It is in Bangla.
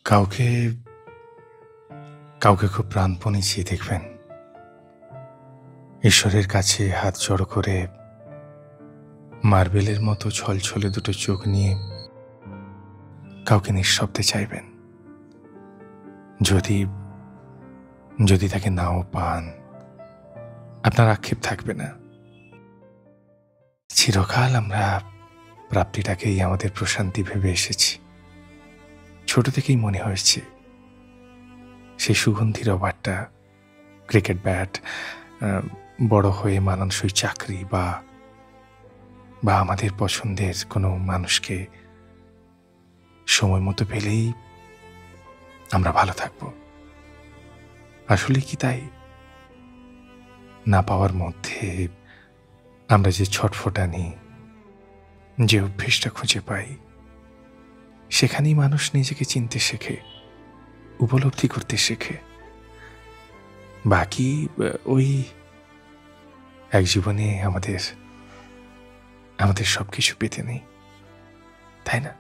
কাউকে কাউকে খুব প্রাণপণে চেয়ে দেখবেন, ঈশ্বরের কাছে হাত জড়ো করে মার্বেলের মতো ছলছলে দুটো চোখ নিয়ে কাউকে নিঃশব্দে চাইবেন। যদি যদি তাকে নাও পান, আপনার আক্ষেপ থাকবে না। চিরকাল আমরা প্রাপ্তিটাকেই আমাদের প্রশান্তি ভেবে এসেছি। ছোট থেকেই মনে হয়েছে সেই সুগন্ধি রবারটা, ক্রিকেট ব্যাট, বড় হয়ে মানানসই চাকরি বা আমাদের পছন্দের কোনো মানুষকে সময় মতো পেলেই আমরা ভালো থাকব। আসলে কি তাই? না পাওয়ার মধ্যে আমরা যে ছটফটানি, যে অভ্যেসটা খুঁজে পাই, সেখানেই মানুষ নিজেকে চিনতে শেখে, উপলব্ধি করতে শেখে। বাকি ওই এক জীবনে আমাদের সবকিছু পেতে নেই, তাই না?